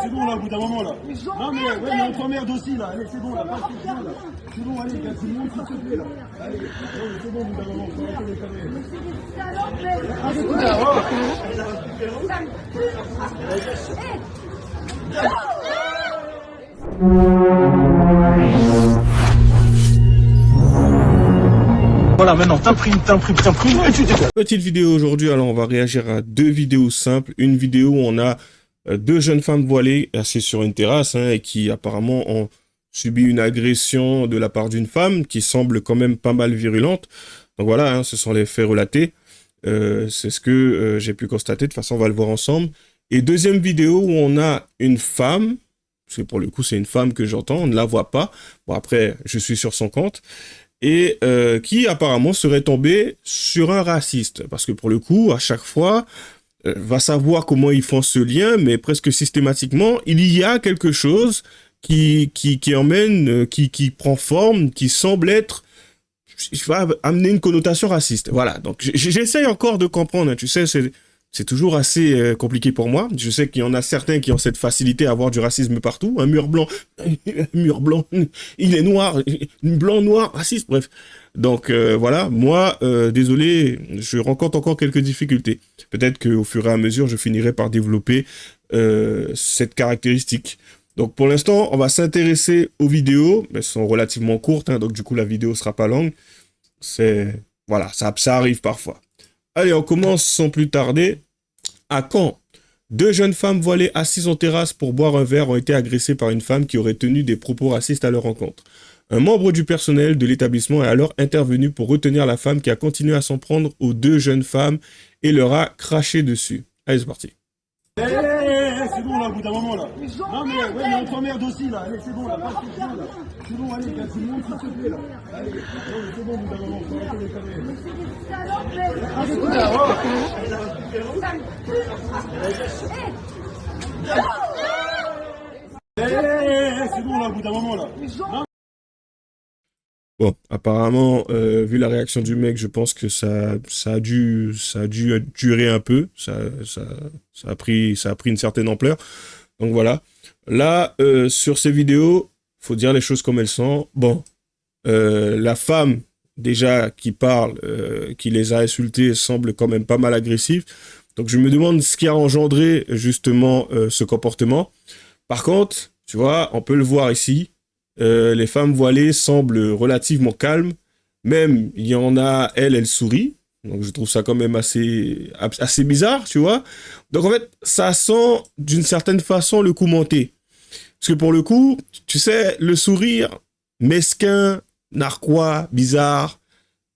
c'est bon là, au bout d'un moment là. Non mais, ouais, mais on t'emmerde aussi là. Allez, c'est bon là, pas de là. C'est bon, allez, gars, tout le monde s'il te plaît là. Allez, c'est bon, au bout d'un moment, faut arrêter les conneries. Ah, c'est cool là, Voilà, maintenant, t'imprimes, et tu dégages. Petite vidéo aujourd'hui, alors on va réagir à deux vidéos simples. Une vidéo où on a deux jeunes femmes voilées assises sur une terrasse et qui apparemment ont subi une agression de la part d'une femme qui semble quand même pas mal virulente. Donc voilà, ce sont les faits relatés. C'est ce que j'ai pu constater. De toute façon, on va le voir ensemble. Et deuxième vidéo où on a une femme, parce que pour le coup, c'est une femme que j'entends, on ne la voit pas. Bon, après, je suis sur son compte. Et qui apparemment serait tombé sur un raciste. Parce que pour le coup, à chaque fois, va savoir comment ils font ce lien, mais presque systématiquement, il y a quelque chose qui emmène, qui prend forme, qui semble être, va amener une connotation raciste. Voilà, donc j'essaye encore de comprendre, hein. Tu sais, c'est toujours assez compliqué pour moi. Je sais qu'il y en a certains qui ont cette facilité à avoir du racisme partout. Un mur blanc, il est noir, blanc, noir, raciste, bref. Donc voilà, moi, désolé, je rencontre encore quelques difficultés. Peut-être qu'au fur et à mesure, je finirai par développer cette caractéristique. Donc pour l'instant, on va s'intéresser aux vidéos. Elles sont relativement courtes, hein, donc du coup, la vidéo sera pas longue. Voilà, ça arrive parfois. Allez, on commence sans plus tarder. À Caen, deux jeunes femmes voilées assises en terrasse pour boire un verre ont été agressées par une femme qui aurait tenu des propos racistes à leur encontre. Un membre du personnel de l'établissement est alors intervenu pour retenir la femme qui a continué à s'en prendre aux deux jeunes femmes et leur a craché dessus. Allez, c'est parti. C'est bon là, au bout d'un moment là. Non mais, ouais, mais on t'emmerde aussi là. Allez, c'est bon là, pas de là. C'est bon, allez, gars, tout le monde s'il te plaît là. Allez, c'est bon, au bout d'un moment, faut arrêter les conneries. Ah, c'est cool là, c'est bon là, au bout d'un moment là. Non. Bon, apparemment, vu la réaction du mec, je pense que ça a dû durer un peu. Ça a pris une certaine ampleur. Donc voilà. Là, sur ces vidéos, faut dire les choses comme elles sont. Bon, la femme, déjà, qui parle, qui les a insultés, semble quand même pas mal agressive. Donc je me demande ce qui a engendré, justement, ce comportement. Par contre, tu vois, on peut le voir ici. Les femmes voilées semblent relativement calmes. Même, il y en a, elle sourit. Donc, je trouve ça quand même assez bizarre, tu vois. Donc, en fait, ça sent, d'une certaine façon, le coup monté. Parce que pour le coup, tu sais, le sourire mesquin, narquois, bizarre,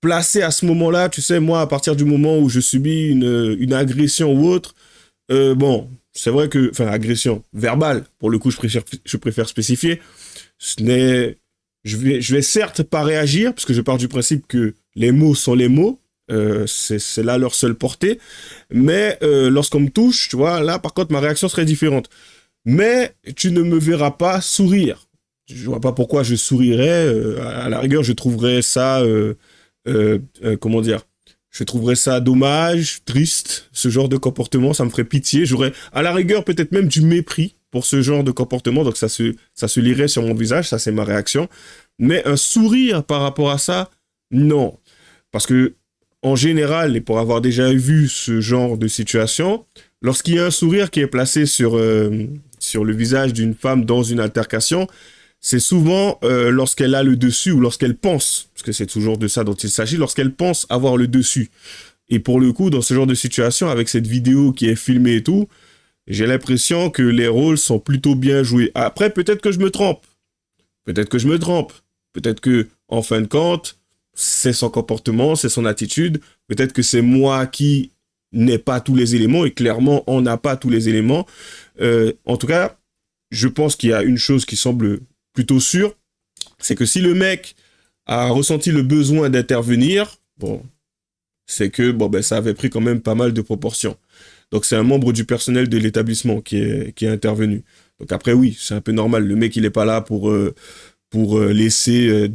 placé à ce moment-là, tu sais, moi, à partir du moment où je subis une agression ou autre, bon, c'est vrai que, enfin, agression verbale, pour le coup, je préfère spécifier. Je vais certes pas réagir, parce que je pars du principe que les mots sont les mots, c'est là leur seule portée, mais lorsqu'on me touche, tu vois, là par contre ma réaction serait différente. Mais tu ne me verras pas sourire. Je vois pas pourquoi je sourirais, à la rigueur je trouverais ça, comment dire, je trouverais ça dommage, triste, ce genre de comportement, ça me ferait pitié, j'aurais à la rigueur peut-être même du mépris pour ce genre de comportement, donc ça se lirait sur mon visage, ça c'est ma réaction. Mais un sourire par rapport à ça, non. Parce que, en général, et pour avoir déjà vu ce genre de situation, lorsqu'il y a un sourire qui est placé sur le visage d'une femme dans une altercation, c'est souvent lorsqu'elle a le dessus ou lorsqu'elle pense, parce que c'est toujours de ça dont il s'agit, lorsqu'elle pense avoir le dessus. Et pour le coup, dans ce genre de situation, avec cette vidéo qui est filmée et tout, j'ai l'impression que les rôles sont plutôt bien joués. Après, peut-être que je me trompe. Peut-être que, en fin de compte, c'est son comportement, c'est son attitude. Peut-être que c'est moi qui n'ai pas tous les éléments, et clairement, on n'a pas tous les éléments. En tout cas, je pense qu'il y a une chose qui semble plutôt sûre, c'est que si le mec a ressenti le besoin d'intervenir, bon, c'est que ça avait pris quand même pas mal de proportions. Donc c'est un membre du personnel de l'établissement qui est intervenu. Donc après oui, c'est un peu normal. Le mec il est pas là pour laisser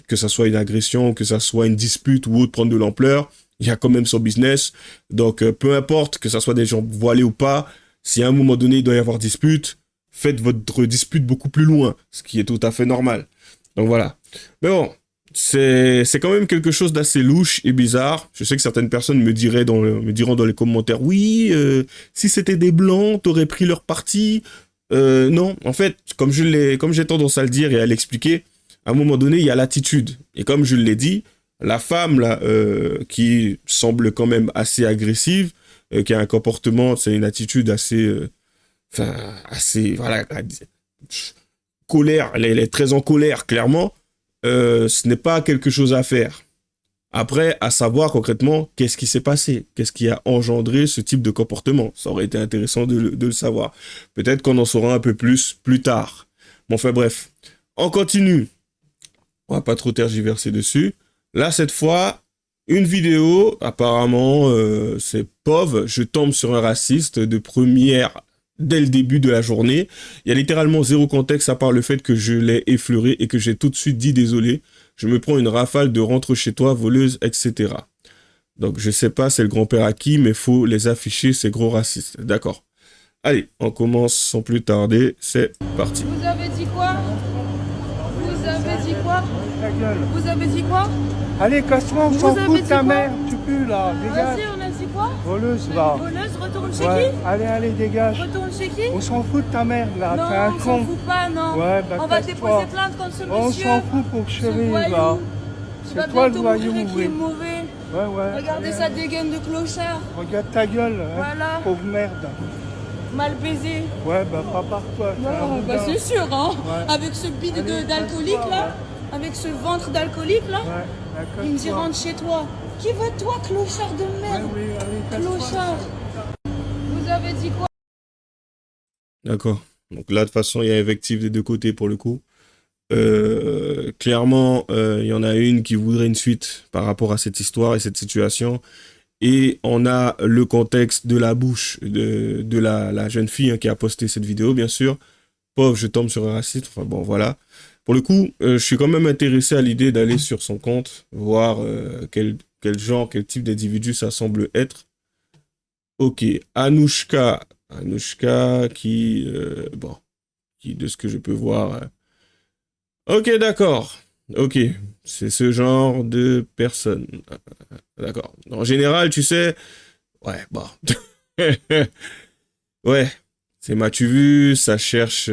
que ça soit une agression, que ça soit une dispute ou autre prendre de l'ampleur. Il y a quand même son business. Donc peu importe que ça soit des gens voilés ou pas, si à un moment donné il doit y avoir dispute, faites votre dispute beaucoup plus loin, ce qui est tout à fait normal. Donc voilà. Mais bon, c'est quand même quelque chose d'assez louche et bizarre. Je sais que certaines personnes me diront dans les commentaires, oui, si c'était des blancs, t'aurais pris leur parti. Non, en fait, comme j'ai tendance à le dire et à l'expliquer, à un moment donné, il y a l'attitude. Et comme je l'ai dit, la femme là, qui semble quand même assez agressive, qui a un comportement, c'est une attitude assez, voilà, colère. Elle est très en colère, clairement. Ce n'est pas quelque chose à faire. Après, à savoir concrètement, qu'est-ce qui s'est passé? Qu'est-ce qui a engendré ce type de comportement? Ça aurait été intéressant de le savoir. Peut-être qu'on en saura un peu plus tard. Bon, enfin bref. On continue. On va pas trop tergiverser dessus. Là, cette fois, une vidéo, apparemment, c'est pauvre. Je tombe sur un raciste de première dès le début de la journée. Il y a littéralement zéro contexte à part le fait que je l'ai effleuré et que j'ai tout de suite dit désolé. Je me prends une rafale de rentre chez toi, voleuse, etc. Donc, je sais pas c'est le grand-père à qui, mais faut les afficher, ces gros racistes. D'accord. Allez, on commence sans plus tarder. C'est parti. Vous avez dit quoi? Vous avez dit quoi? Ta gueule. Vous avez dit quoi? Allez, casse-toi, on Vous s'en avez fout de dit ta quoi? mère. Tu pues là, dégage. Vas-y, on a dit quoi? Voleuse, va. Voleuse, retourne chez Ouais, qui? allez, dégage. Retourne chez qui? On s'en fout de ta mère là, t'es Non, un on s'en con. fout pas, non. Ouais, bah, on va casse-toi. déposer plainte contre ce On monsieur. s'en fout pour Ce chérie, voyou. va. Tu vas C'est toi le bientôt voyou, mourir, qui oui. est mauvais. Ouais. Regardez allez, sa dégaine de clochard. regarde ta gueule, hein, Voilà. pauvre merde. Mal baisé. Ouais, bah pas par toi. t'es un Non, bah boudin. c'est sûr, hein. Ouais. Avec ce bide Allez, d'alcoolique casse-toi, là. Avec ce ventre d'alcoolique là. Ouais, bah, Il me dit casse-toi. rentre chez toi. Qui veut toi, clochard de Ouais, merde? oui, allez, casse-toi. Clochard. Vous avez dit quoi? D'accord. Donc là, de toute façon, il y a invective des deux côtés pour le coup. Clairement, il y en a une qui voudrait une suite par rapport à cette histoire et cette situation. Et on a le contexte de la bouche de la jeune fille hein, qui a posté cette vidéo, bien sûr. Pauvre, je tombe sur un raciste. Enfin bon, voilà. Pour le coup, je suis quand même intéressé à l'idée d'aller sur son compte, voir quel genre, quel type d'individu ça semble être. Ok, Anouchka qui, qui de ce que je peux voir... Ok, d'accord. Ok, c'est ce genre de personne. D'accord. En général, tu sais... Ouais, bon. Ouais, c'est m'as-tu vu, ça cherche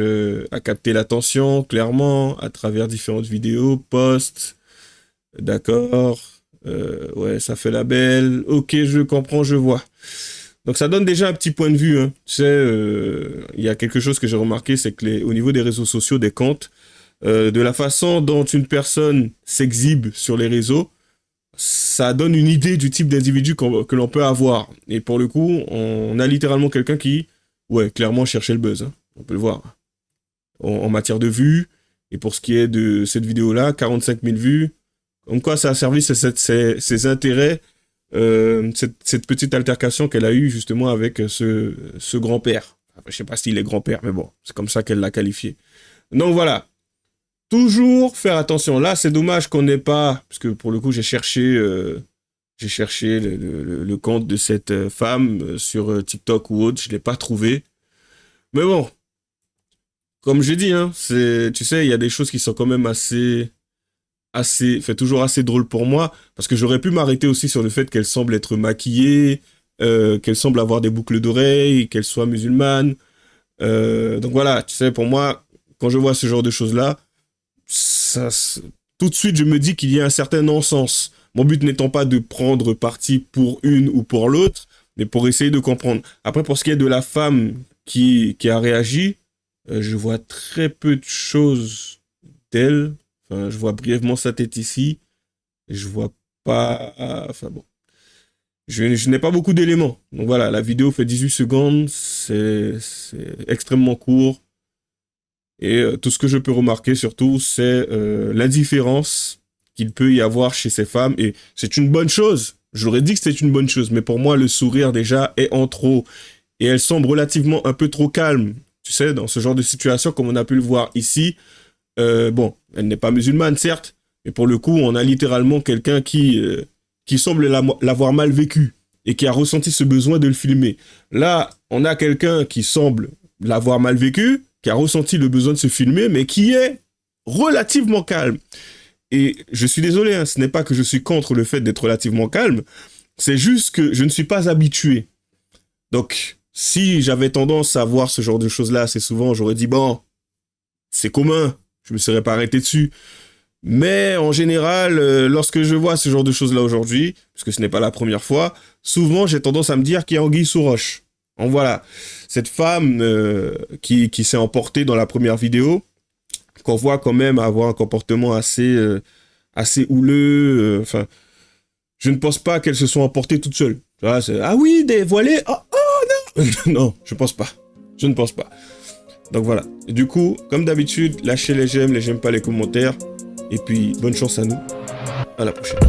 à capter l'attention, clairement, à travers différentes vidéos, posts. D'accord. Ouais, ça fait la belle. Ok, je comprends, je vois. Donc ça donne déjà un petit point de vue. Hein. Tu sais, il y a quelque chose que j'ai remarqué, c'est que au niveau des réseaux sociaux, des comptes, de la façon dont une personne s'exhibe sur les réseaux, ça donne une idée du type d'individu que l'on peut avoir. Et pour le coup, on a littéralement quelqu'un qui, ouais, clairement cherchait le buzz. Hein. On peut le voir. En matière de vues, et pour ce qui est de cette vidéo-là, 45 000 vues. Comme quoi ça a servi ses intérêts, cette petite altercation qu'elle a eue justement avec ce grand-père. Enfin, je sais pas s'il est grand-père, mais bon, c'est comme ça qu'elle l'a qualifié. Donc voilà. Toujours faire attention. Là, c'est dommage qu'on n'ait pas... Parce que pour le coup, j'ai cherché le compte de cette femme sur TikTok ou autre. Je ne l'ai pas trouvé. Mais bon, comme j'ai dit, hein, tu sais, il y a des choses qui sont quand même toujours assez drôles pour moi. Parce que j'aurais pu m'arrêter aussi sur le fait qu'elle semble être maquillée, qu'elle semble avoir des boucles d'oreilles, qu'elle soit musulmane. Donc voilà, tu sais, pour moi, quand je vois ce genre de choses-là, tout de suite, je me dis qu'il y a un certain non-sens. Mon but n'étant pas de prendre parti pour une ou pour l'autre, mais pour essayer de comprendre. Après, pour ce qui est de la femme qui a réagi, je vois très peu de choses d'elle. Enfin, je vois brièvement sa tête ici. Je vois pas... Enfin bon. Je n'ai pas beaucoup d'éléments. Donc voilà, la vidéo fait 18 secondes. C'est extrêmement court. Et tout ce que je peux remarquer surtout, c'est l'indifférence qu'il peut y avoir chez ces femmes. Et c'est une bonne chose. J'aurais dit que c'était une bonne chose. Mais pour moi, le sourire déjà est en trop. Et elle semble relativement un peu trop calme. Tu sais, dans ce genre de situation, comme on a pu le voir ici. Bon, elle n'est pas musulmane, certes. Mais pour le coup, on a littéralement quelqu'un qui semble l'avoir mal vécu. Et qui a ressenti ce besoin de le filmer. Là, on a quelqu'un qui semble l'avoir mal vécu. qui a ressenti le besoin de se filmer, mais qui est relativement calme. Et je suis désolé, hein, ce n'est pas que je suis contre le fait d'être relativement calme, c'est juste que je ne suis pas habitué. Donc, si j'avais tendance à voir ce genre de choses-là assez souvent, j'aurais dit, bon, c'est commun, je me serais pas arrêté dessus. Mais en général, lorsque je vois ce genre de choses-là aujourd'hui, parce que ce n'est pas la première fois, souvent j'ai tendance à me dire qu'il y a anguille sous roche. Donc voilà, cette femme qui s'est emportée dans la première vidéo, qu'on voit quand même avoir un comportement assez houleux. Enfin, je ne pense pas qu'elles se sont emportées toutes seules. Ah oui, dévoilées. Oh non. Non, je pense pas. Je ne pense pas. Donc voilà. Et du coup, comme d'habitude, lâchez les j'aime pas les commentaires. Et puis, bonne chance à nous. À la prochaine.